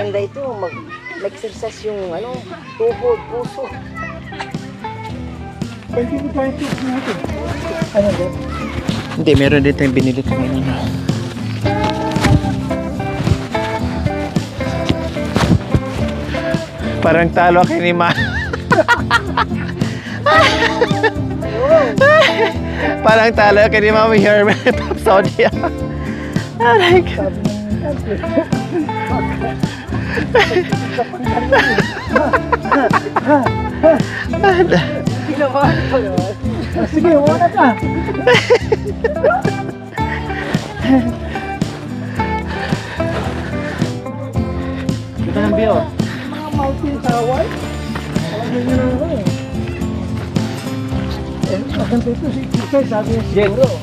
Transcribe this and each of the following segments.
maganda ito, mag-exercise yung ano, tuhod, puso. Pwede mo tayo ito natin. Ano ba? Hindi, meron din tayong binili kanina. Parang talo kay ni Ma. Parang talo kay ni Mami Herman. Top Saudi. Aray ka. Sige, wala ka. Kita ng biyo. Mga mountain tower. Alam nyo na ako eh. Maganda ito si Kikay, sabi niya siguro.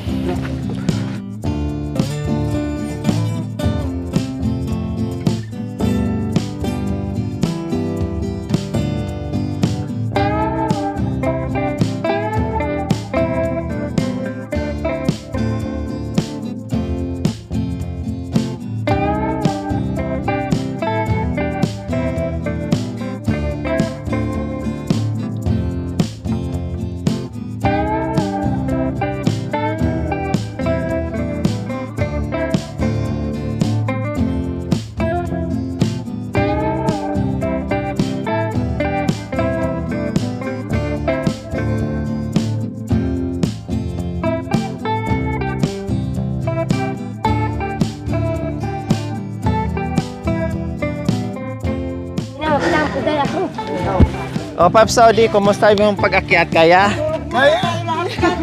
O, Pop Saudi, kumusta yung pag-akyat kaya? Kaya,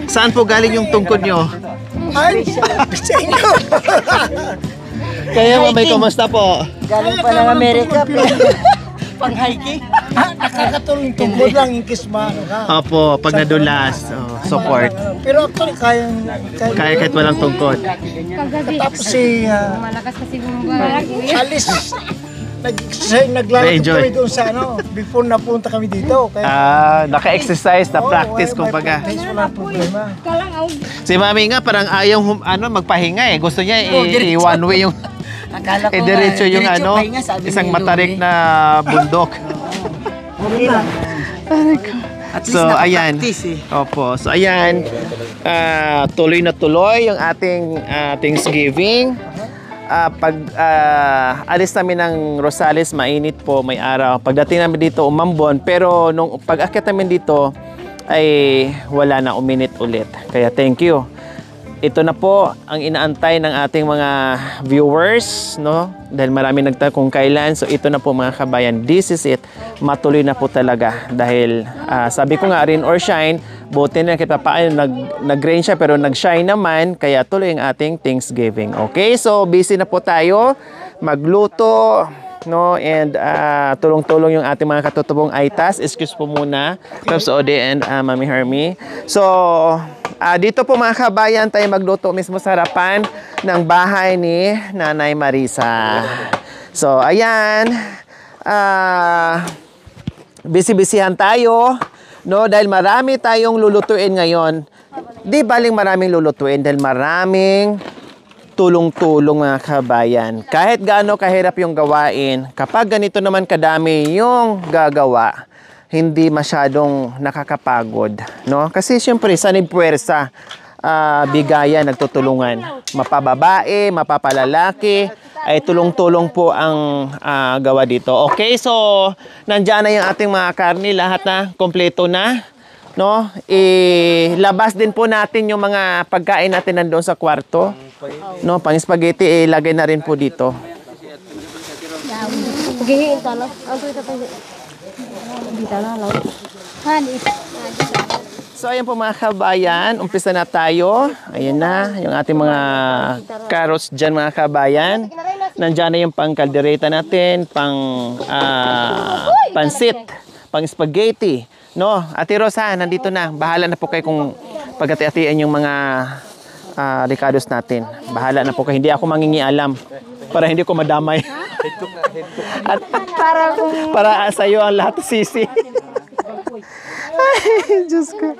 Saan po galing yung tungkod nyo? ay, sa inyo. Kaya Mamay, kumusta po? Galing pa ng Amerika, Pang-hiking? Nakakatulong tungkol lang yung kisma. Opo, pag nadulas, support. Pero actually, kaya Kaya kahit walang tungkod. tapos si Malakas kasi bumaba. Alice, naglalakad Na-enjoy. kami doon sa ano, before napunta kami dito. Kaya, Naka-exercise, Oo, na-practice, may kumbaga. practice, walang problema. Si Mami nga, parang ayaw magpahinga eh. Gusto niya i-one way yung, Akala ko diretso yung diretso ano, pahinga, sabi isang ni matarik Luli. na bundok. Hindi lang. At least So, ayan. nakapractice eh. Opo. So, ayan. Tuloy na tuloy yung ating Thanksgiving. Alis namin ng Rosales, mainit po, may araw. Pagdating namin dito, umambon. Pero nung pag-akit namin dito, ay wala na, uminit ulit. Kaya thank you. Ito na po ang inaantay ng ating mga viewers, no? Dahil marami nagtanong kung kailan. So ito na po mga kabayan, this is it. Matuloy na po talaga. Dahil sabi ko nga, rain or shine, buti na kita paano nag-rain siya pero nag-shine naman. Kaya tuloy ang ating Thanksgiving. Okay, so busy na po tayo. Magluto, no? And tulong-tulong yung ating mga katutubong Aitas. Excuse po muna, Pops Ode and Mami Hermie. So, dito po mga kabayan, tayo magluto mismo sa harapan ng bahay ni Nanay Marisa. So, ayan. Busy-busyhan tayo, no? Dahil marami tayong lulutuin ngayon. Di baling maraming lulutuin dahil maraming tulong-tulong mga kabayan. Kahit gaano kahirap yung gawain, kapag ganito naman kadami yung gagawa, hindi masyadong nakakapagod, no? Kasi syempre, sanib puwersa, bigayan, nagtutulungan. Mapababae, mapapalalaki, ay tulong-tulong po ang gawa dito. Okay, so nandiyan na yung ating mga karni, lahat na, kompleto na, no? Ilabas din po natin yung mga pagkain natin nandoon sa kwarto, no? Pang spaghetti, ilagay na rin po dito. Gihiin talo. Ang tuwita pa. Hindi talo. So ayan po mga kabayan, umpisa na tayo. Ayan na, yung ating mga carrots dyan mga kabayan. Nandiyan na yung pang kaldereta natin, pang pansit, pang spaghetti. No, Ate Rosa, nandito na. Bahala na po kayo kung pagkati-atian yung mga ricados natin. Bahala na po kayo. Hindi ako mangingialam para hindi ko madamay. At para sa iyo ang lahat sisi. Ay, Diyos ko.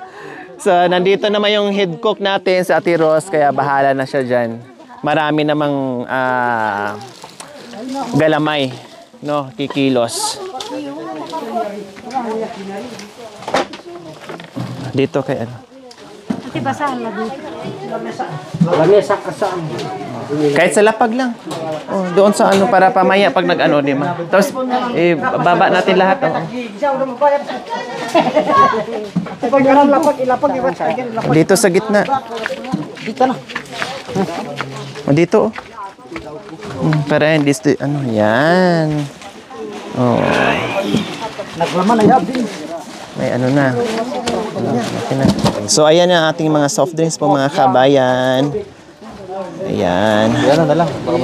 So, nandito naman yung head cook natin sa Ate Ros, kaya bahala na siya dyan. Marami namang galamay no, kikilos. Dito kay ano. Ati basahan na dito. Lamesa kasama. Kahit sa lapag lang. Oh, doon sa ano para pamaya pag nag-ano, di ba? Tapos baba natin lahat. Oh. Dito sa gitna. Dito na. Oh, dito. Para hindi ano, yan. Oh. Naglaman na yabi. May ano na. Okay na. So ayan ang ating mga soft drinks po mga kabayan. Ayan.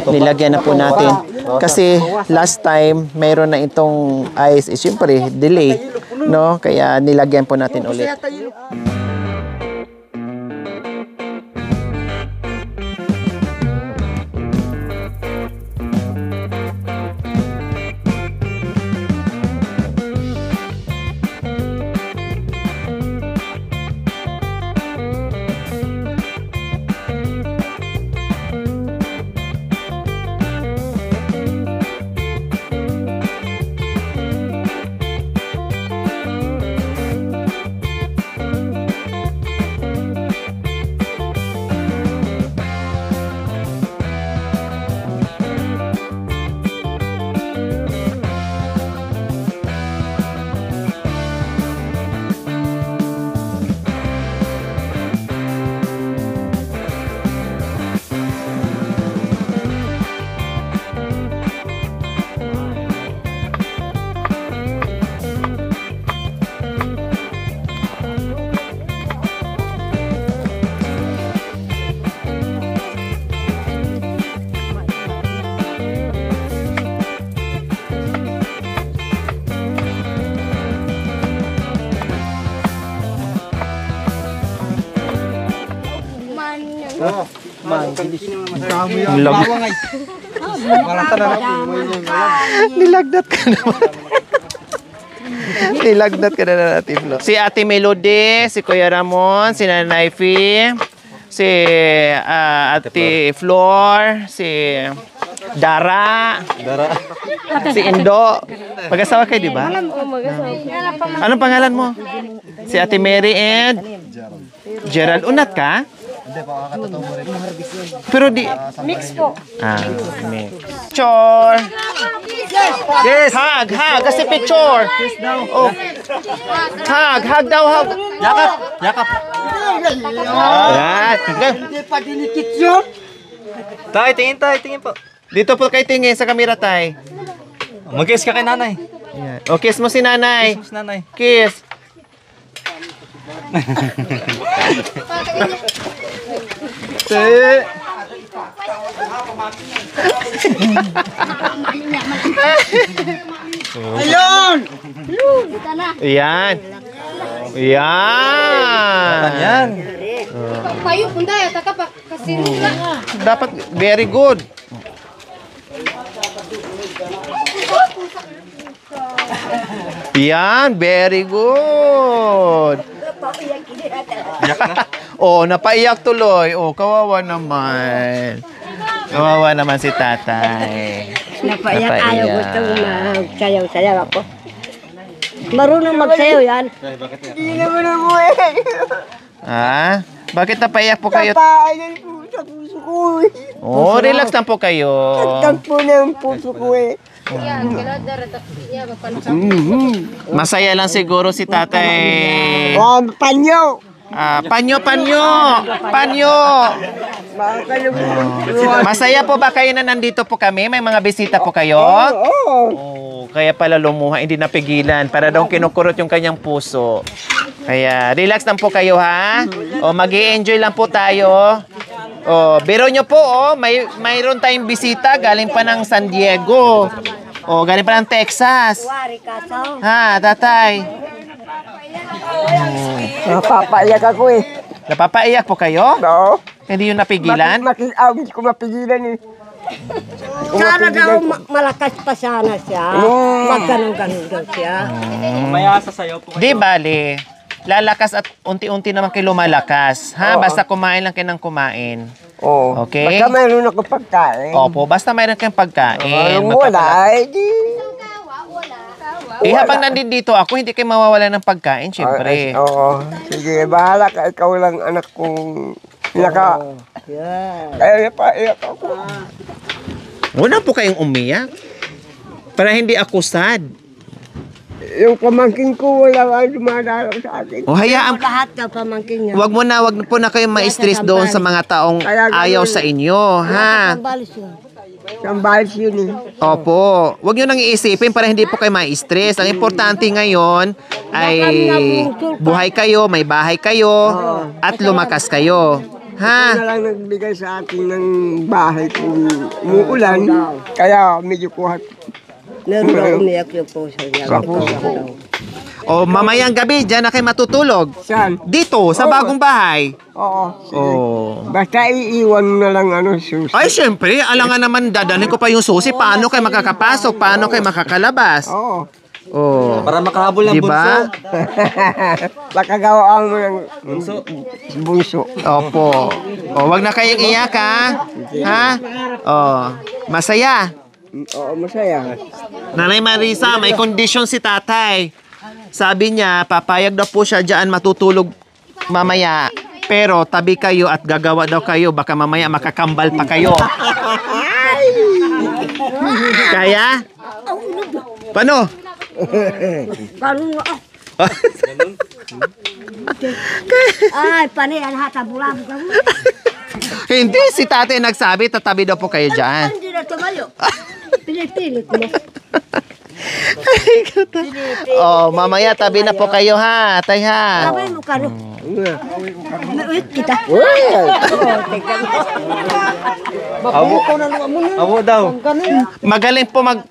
Nilagyan na po natin. Kasi last time mayroon na itong ice. Siyempre delay, no? Kaya nilagyan po natin ulit. Nilagnat ka naman. Nilagnat ka na natin, Flo. Si Ate Melody, si Kuya Ramon, si Nanay Fee, si Ate Flor, si Dara, si Indo. Mag-asawa kayo, di ba? Anong pangalan mo? Si Ate Mary and Gerald. Unat ka? Pero di... Mix po. Mix. Picture! Yes! Hug! Kasi picture! Oh. Hug daw, hug! Yakap! Yan! Hindi pa dinikit yun. Tay, tingin po. Dito po kayo tingin sa kamera, tay. Mag-kiss ka kay nanay. Yan. O, kiss mo si nanay. Kiss nanay. Kiss. Ayun! Yan. Yan. Payo punda ya taka pa kasi Dapat very good. Yan, very good. Oh, napaiyak tuloy. Oh, kawawa naman. Kawawa naman si tatay. Napaiyak ayaw gusto magsayaw-sayaw ako. Marunong magsayaw yan. Hindi naman ako eh. Ha? Bakit napaiyak po kayo? Napaayan po sa puso ko eh. Oh, relax lang po kayo. Tagtag po na yung puso ko eh. Masaya lang siguro si tatay. Panyo! Panyo! Baka kayo po. Masaya po ba kayo na nandito po kami? May mga bisita po kayo? Oo. Oh, kaya pala lumuha, hindi napigilan. Para daw kinukurot yung kanyang puso. Kaya relax lang po kayo, ha? O, mag-i-enjoy lang po tayo. O, biro nyo po, mayroon tayong bisita galing pa ng San Diego. O, galing pa ng Texas. Ha, tatay? Napapaiyak ako eh. Napapaiyak po kayo? Oo. Hindi yun napigilan? Hindi ko mapigilan eh. Sana daw malakas pa sana siya. Magganong-ganon daw siya. Maya sasayaw po kayo. Di bale. Lalakas at unti-unti naman kayo lumalakas. Ha? Oo. Basta kumain lang kayo ng kumain. Oo. Okay. Basta mayroon ako pagkain. Opo, basta mayroon kayong pagkain. Wala, eh di. Eh, habang nandito ako, hindi kayo mawawala ng pagkain, syempre. Oo. Sige, bahala ka. Ikaw lang anak kong pinaka... Kaya napaiyak ako. Wala po kayong umiyak. Para hindi ako sad. Yung pamangkin ko, wala nga dumadalaw sa akin. O hayaan, Lahat ka pamangkin niya. wag po na kayong ma-stress doon sa mga taong ayaw sa inyo, ha? Balis yun. Sambalis yun eh. Opo. Wag nyo nang iisipin para hindi po kayo ma-stress. Ang importante ngayon ay buhay kayo, may bahay kayo, at lumakas kayo. Ha? Na lang nagbigay sa akin ng bahay kung umuulan. Kaya medyo kuhat. Meron na umiyak yung puso niya. O mamayang gabi, dyan na kayo matutulog. Saan? Dito, sa bagong bahay. Oo. Oh. Basta iiwan mo na lang susi. Ay, syempre, alangan naman, dadalhin ko pa yung susi. Paano kayo makakapasok? Paano kayo makakalabas? Oo. Oh. Para makahabol ng Diba? bunso. Baka gawaan mo ng bunso. Opo. O, wag na kayong iyak, ha? Ha? O, masaya. Oo, masaya. Nanay Marisa, may kondisyon si tatay. Sabi niya, papayag daw po siya dyan matutulog mamaya. Pero tabi kayo at gagawa daw kayo. Baka mamaya makakambal pa kayo. Kaya? Paano? Paano nga? Ay, panihan hatabulabo ka mo. Hindi, si tatay nagsabi, tatabi daw po kayo dyan. Hindi na tumayo. Pinipilit mo. Oh, mamaya tabi na po kayo ha, tay ha. Sabay mo ka no. Maulit kita. Abo daw. Magaling po mag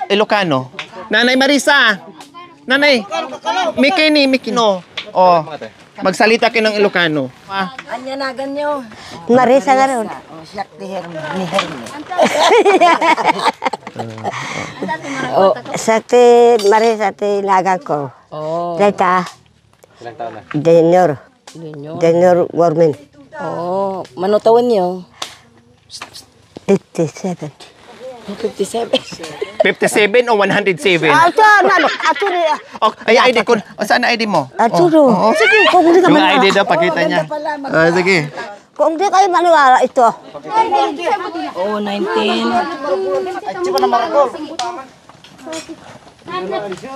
Ilocano. Nanay Marisa. Nanay. Mikini. Oh. Magsalita kayo ng Ilocano. Anya na ganyo. Marisa nga ron. Sakti Marisa ti laga ko. Data. Ilang taon na? Junior Warman. Oh, manutawan niyo. 57. 57. 57 o 107? Ato ni. Oh, ay ID ko. O saan ang ID mo? Ato do. Sige, kung di ka Yung maniwala. ID daw, pakita niya. Sige. Kung di kayo maniwala ito. Oh, 19.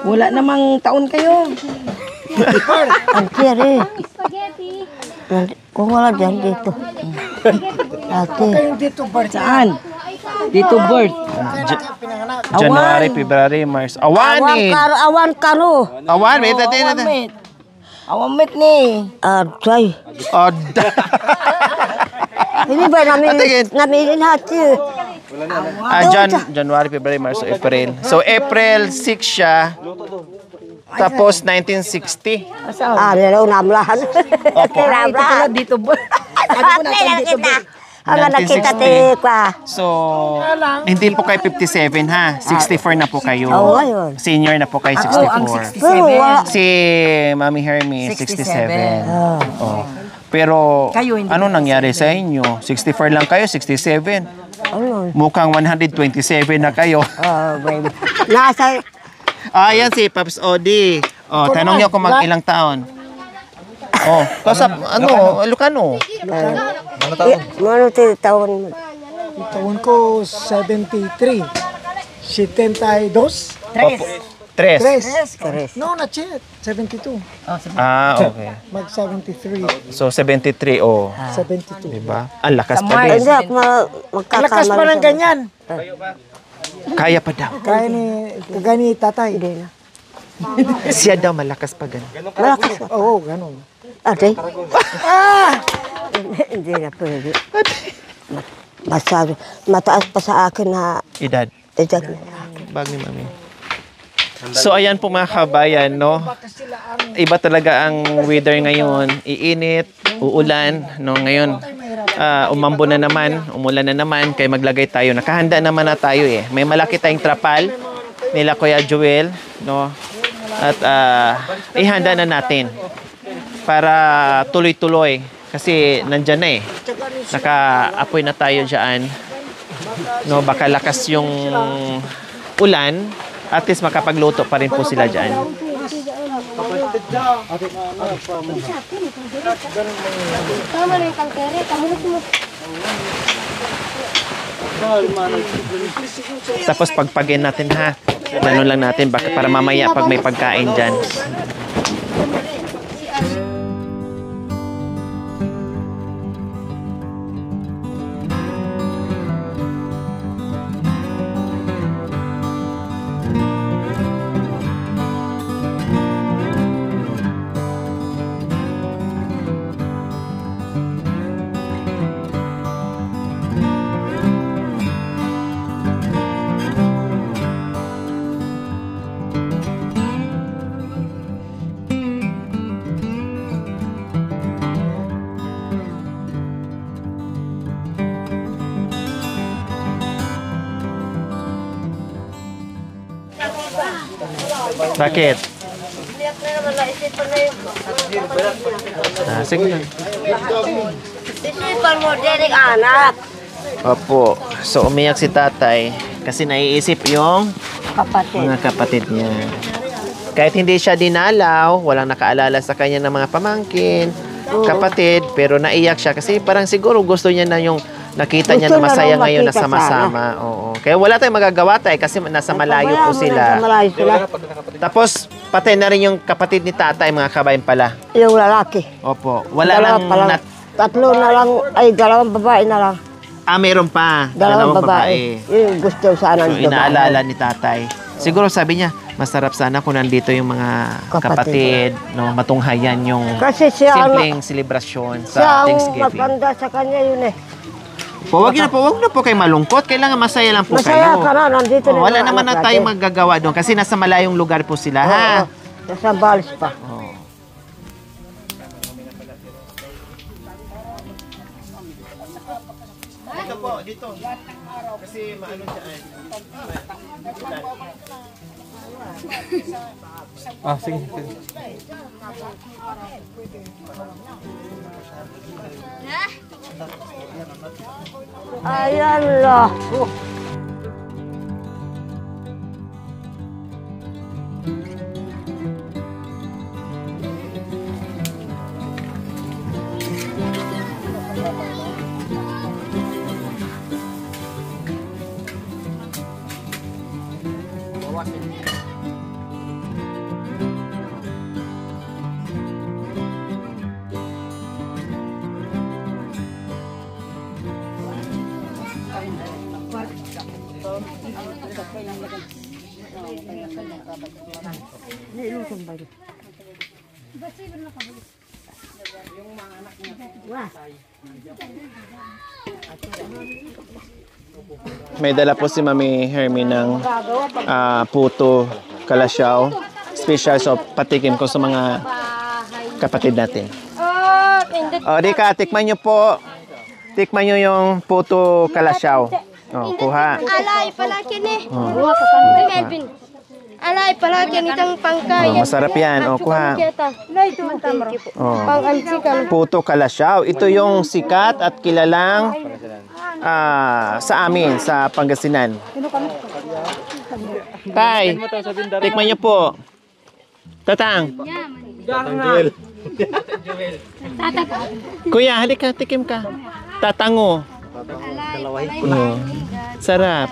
Wala namang taon kayo. Ang kiri. Kung wala dyan dito. Ate. Saan? Dito birth. January, February, March. Awanin! Awan karo. Awan, wait, natin. Awamit. Awamit ni. Aday. Hindi ba Atigin. namin hati? January, February, March, April. So, April 6 siya. Tapos, 1960. Nalaw namlahan. Opo. Ito pala dito birth. Dito ba? Ang nakita ti kwa. So, hindi po kayo 57 ha. 64 na po kayo. Oo, ayun. Senior na po kayo, Ako ang 64. 67. Pero wala. Si Mami Hermie, 67. 67. Oh. Pero, Kayo, hindi ano nangyari sa inyo? 64 lang kayo, 67. Ano? Mukhang 127 na kayo. Baby. Nasa Yan si Paps Odi. Oh, tanong niyo kung mag-ilang taon. Oh, kasi Ilocano. ano ti taon? Taon ko 73. 72. Opo. Tres. Tres. No, not yet. 72. Okay. Mag 73. So, 73, oh. 72. Diba? Ang lakas pa Hindi din. ako magkakamali. Lakas pa ng ganyan. Kaya pa daw. Kaya ni tatay. Siya daw malakas pa ganun. Malakas. Oo, ganun. Ate? Hindi na pwede. Masyado. Mataas pa sa akin na Edad. edad. Bag ni Mami. So, ayan po mga kabayan, no? Iba talaga ang weather ngayon. Iinit, uulan, no? Ngayon, umambo na naman, umulan na naman, kaya maglagay tayo. Nakahanda naman na tayo eh. May malaki tayong trapal nila Kuya Joel, no? At ihanda na natin para tuloy-tuloy. Kasi nandyan na eh. Naka-apoy na tayo dyan. No, baka lakas yung ulan At least makapagluto pa rin po sila dyan. Tama na yung kalkere. Kamulit mo. Tapos pagpagin natin ha. Ganun lang natin baka para mamaya pag may pagkain dyan. Bakit? Sige lang. Isipan mo din ang anak. Opo. So, umiyak si tatay kasi naiisip yung Kapatid. mga kapatid niya. Kahit hindi siya dinalaw, walang nakaalala sa kanya ng mga pamangkin, kapatid, pero naiyak siya kasi parang siguro gusto niya na yung nakita niya Gusto na na masaya raw ngayon na makita sama-sama. Oo. Kaya wala tayong magagawa tayo kasi nasa malayo po Nasa sila. malayo sila. Tapos, patay na rin yung kapatid ni tatay, mga kabayan pala. Yung lalaki. Opo. Wala Dalawa nang... pa lang. Tatlo na lang, ay dalawang babae na lang. meron pa. Dalawang babae. Yung gusto sana So, inaalala ni tatay. Siguro sabi niya, masarap sana kung nandito yung mga kapatid, no, matunghayan yung Kasi siya ang, simpleng selebrasyon siya sa ang Thanksgiving. maganda sa kanya yun eh. Huwag na po kayo malungkot. Kailangan masaya lang po Masaya kayo. ka na, nandito na Wala yung naman na anak tayong natin. magagawa doon kasi nasa malayong lugar po sila, ha? Oo, nasa balis pa. Dito po, dito. Kasi maano dyan. Ah, sige. Ayan lah. May dala po si Mami Hermie ng puto kalasyaw. Special, so patikim ko sa mga kapatid natin. Rika, tikman nyo po. Tikman nyo yung puto kalasyaw. Kuha. Alay, palaki ni. Melvin. Alay, palaki nitang pangkaya. Masarap yan. Kuha. Pang-ansikan. Puto kalasyaw. Ito yung sikat at kilalang sa amin, sa Pangasinan. Tay, tikman nyo po. Tatang. Kuya, halika, tikim ka. Tatango. Sarap.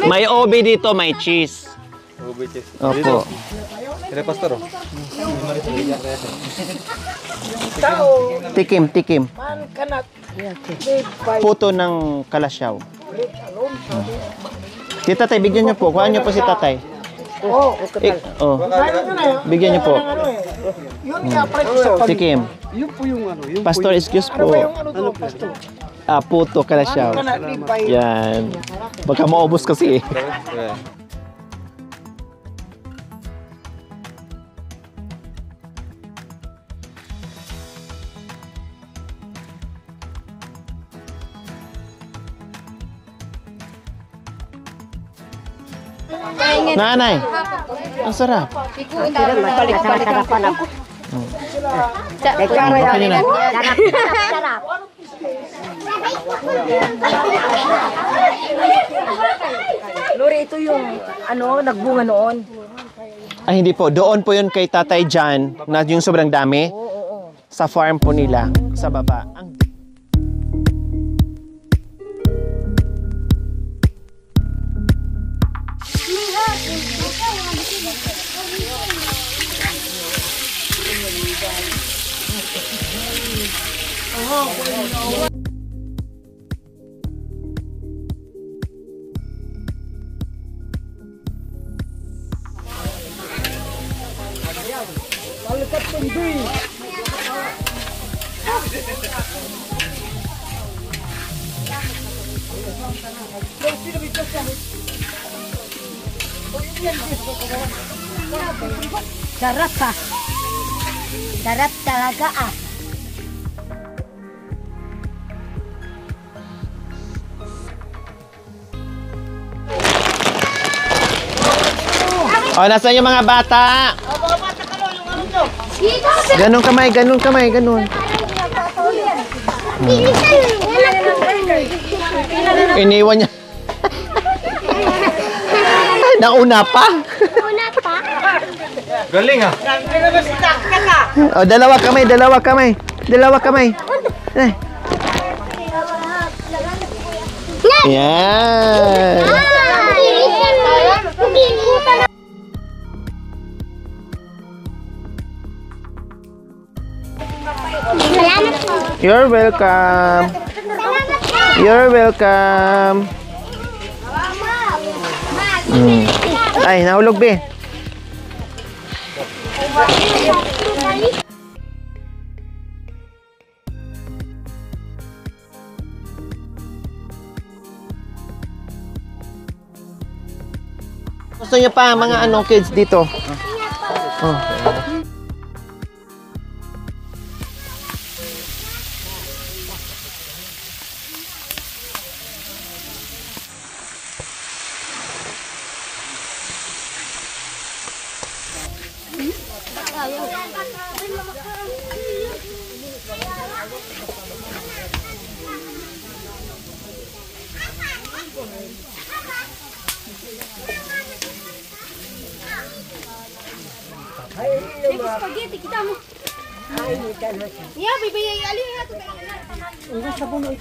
May obi dito, may cheese. Opo. Kaya pastor, oh. Tikim. Puto ng kalasyaw. Si tatay, bigyan niyo po. Kuhaan niyo po si tatay. Bigyan niyo po. Tikim. Pastor, excuse po. Puto kalasyaw. Yan. Baka maubos kasi eh. Nanay, ang sarap. Masarap-sarapan ako. Okay na. Lori, ito yung nagbunga noon. Ay, hindi po. Doon po yun kay Tatay John, na yung sobrang dami. Sa farm po nila, sa baba. Sarap ha. Sarap talaga ah. Oh, nasaan yung mga bata? Ganun kamay, ganun kamay, ganun. Iniwan niya. Nauna pa. Galing ah. Oh, dalawa kamay, dalawa kamay. Dalawa kamay. Eh. Yan. You're welcome. You're welcome. Ay, nahulog be. Gusto niyo pa mga kids dito? Oh. Spaghetti kita mo. Ya, bibigay alin na to. Ang sabon oi.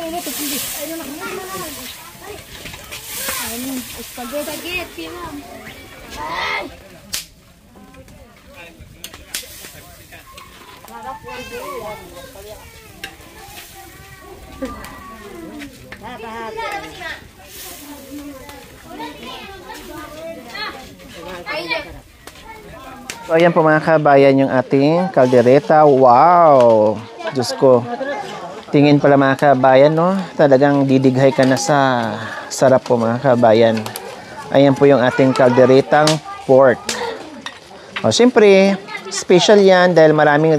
Ini tuh spaghetti ma'am. So, ayan po mga kabayan yung ating kaldereta. Wow! Diyos ko. Tingin pala mga kabayan, no? Talagang didighay ka na sa sarap po mga kabayan. Ayan po yung ating kalderetang pork. O, siyempre, special yan dahil maraming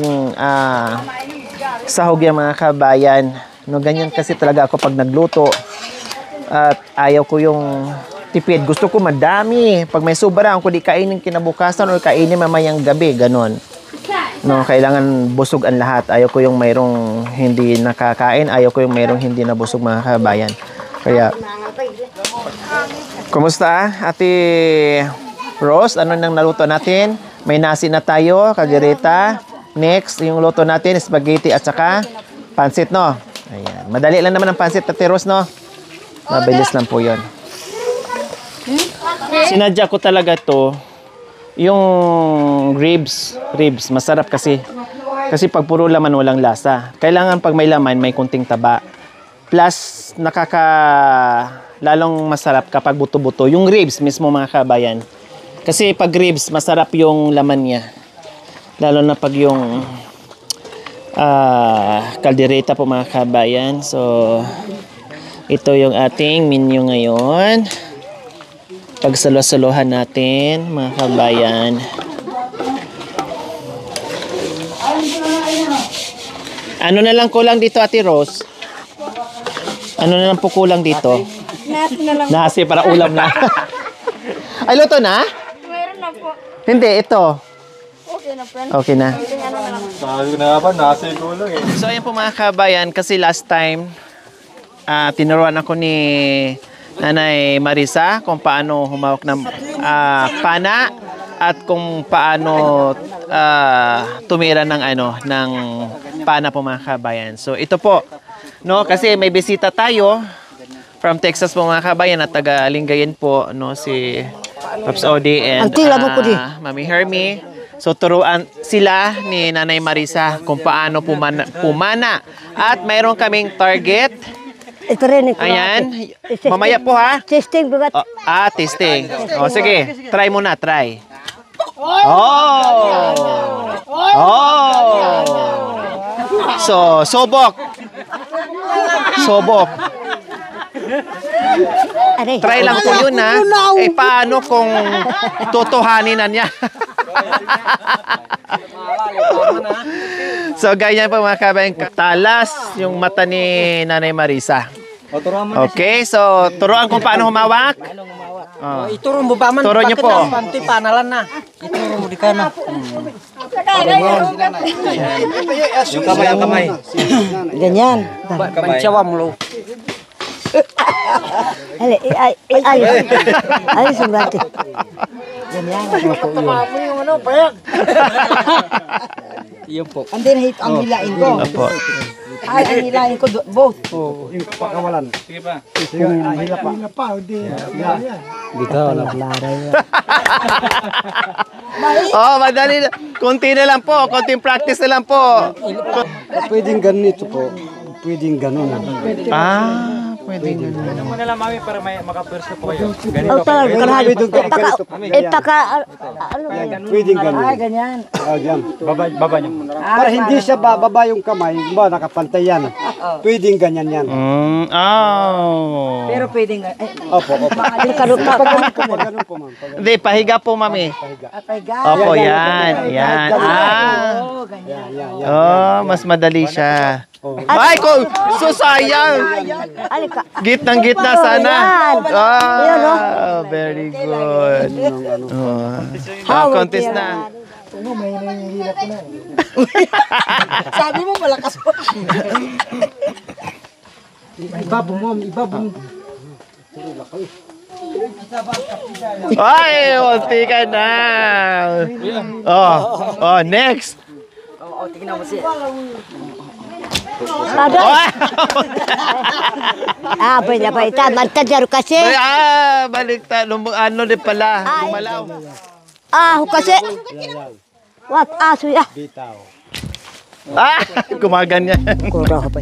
sahog yan mga kabayan. No, ganyan kasi talaga ako pag nagluto. At ayaw ko yung tipid. Gusto ko madami. Pag may sobra, ako di kainin kinabukasan o kainin mamayang gabi. Ganon. No, kailangan busog ang lahat. Ayaw ko yung mayroong hindi nakakain. Ayaw ko yung mayroong hindi nabusog mga kabayan. Kaya, kumusta Ate Rose? Ano nang naluto natin? May nasi na tayo, kaldereta. Next, yung luto natin, spaghetti at saka pansit, no? Ayan. Madali lang naman ang pansit, Ate Rose, no? Mabilis lang po yun. Sinadya ko talaga to yung ribs. Masarap kasi. Kasi pag puro laman, walang lasa. Kailangan pag may laman, may kunting taba. Plus, lalong masarap kapag buto-buto. Yung ribs mismo mga kabayan. Kasi pag ribs, masarap yung laman niya. Lalo na pag yung kaldereta po mga kabayan. So, ito yung ating menu ngayon. Pagsalo-salohan natin mga kabayan. Ano na lang kulang dito, Ate Rose? Ano na lang po kulang dito? Nasi na lang. Nasi para ulam na. Ay, luto na? Meron na po. Hindi, ito. Okay na, friend. Okay na. Sabi ko na nga ba, nasa ko lang eh. So ayan po mga kabayan, kasi last time, tinuruan ako ni Nanay Marisa kung paano humawak ng pana at kung paano tumira ng ng pana po mga kabayan. So ito po, no, kasi may bisita tayo from Texas po mga kabayan at taga Lingayen po, no, si Pops Odi and Mami Hermie. So turuan sila ni Nanay Marisa kung paano pumana. At mayroon kaming target. Ito rin. Ayan. Mamaya po ha. Testing bugat. Testing. O sige, try muna, try. Oh! So, sobok. Try lang po yun ha. Eh paano kung tutuhanin na niya? So ganyan po mga kabayan, talas yung mata ni Nanay Marisa. Okay, so turuan kung paano humawak. Ituro mo ba man? Turo niyo po. Panti panalan na. Ituro mo di ka na. Yung kamay, ang kamay. Ganyan. Pansyawa mo lo. Ayos yung bati. Ganyan. Iyon po. And then ang hilain ko. Opo. Ay, ang hilain ko both. Yung pakawalan. Sige pa. Hila pa. Dito, wala. Madali na. Kunti na lang po. Kunting practice na lang po. Pwedeng ganito po. Pwedeng ganun. Pwede ganun. Ano mo na lang mami para may makapwersa po kayo. Oh, talaga. Pwedeng ganun. Ay, ganyan. Yan. Baba niyo. Para hindi siya bababa yung kamay, ba nakapantay yan. Pwedeng ganyan yan. Pero pwedeng. Opo. Pag ganun po, ma'am. Hindi, pahiga po, mami. Opo, yan. Yan. Mas madali siya. Ay, ko! Susayang! Gitnang-gitna sana. Very good. Contest na. Sabi mo, malakas po. Ibabo mo, ibabo mo. Ay, ulti ka na. Next. Tingnan mo siya. Pwede pa ita. Mantadaro kasi. Baliktad. Ano din pala. Lumalaw. Kasi. What? Aso ya. Bitaw. Gumaganyan. Kura ko pa.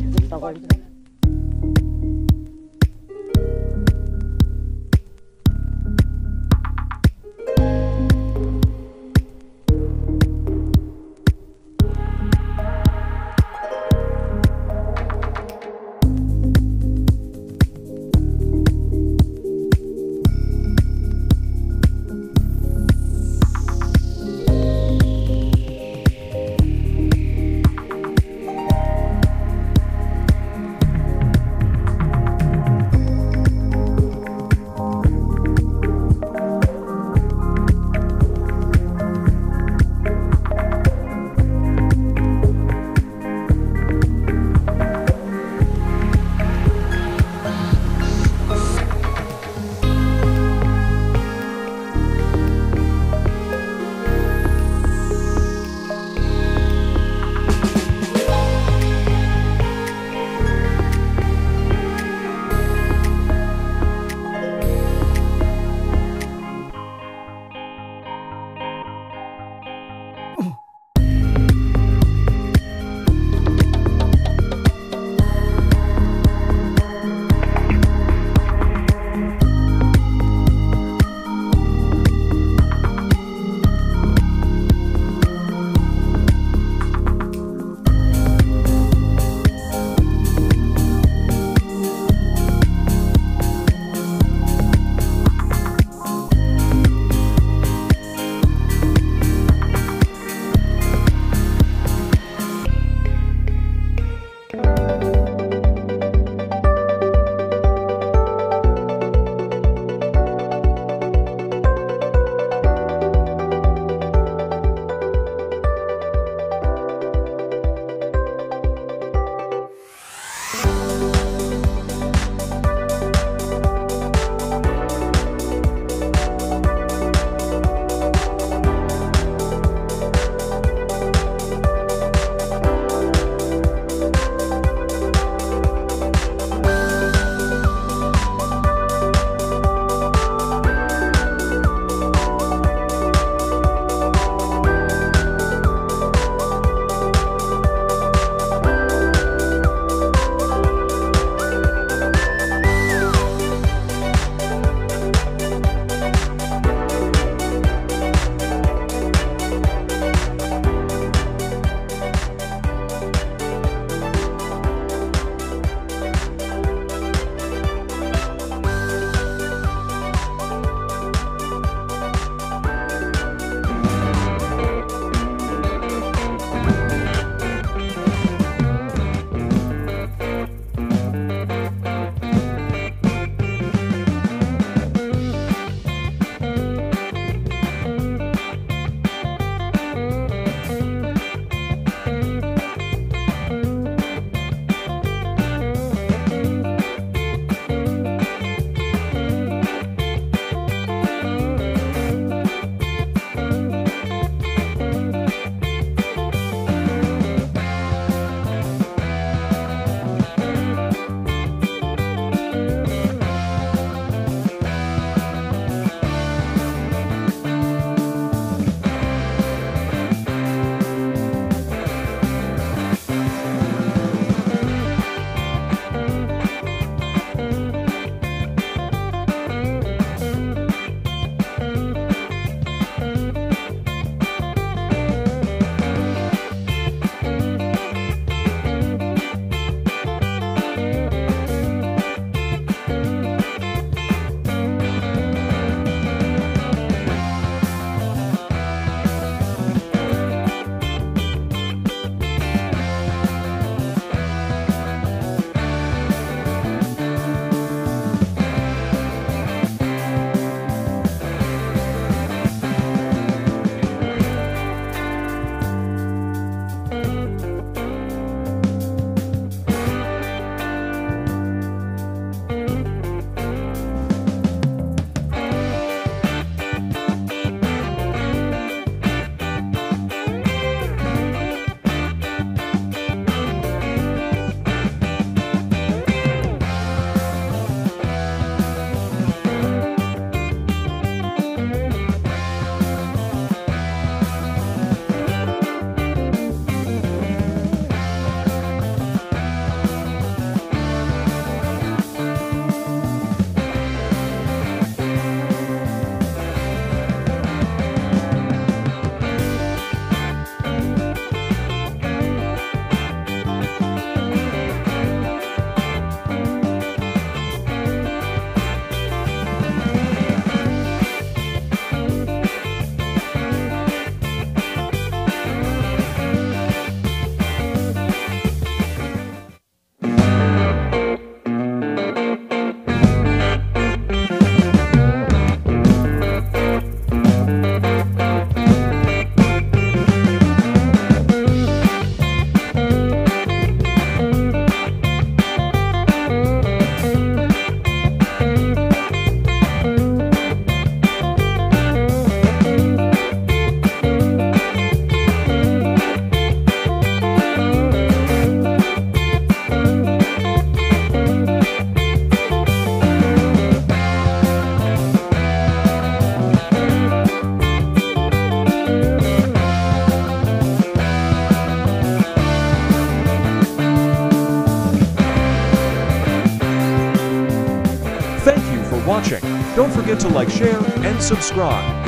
watching. Don't forget to like, share, and subscribe.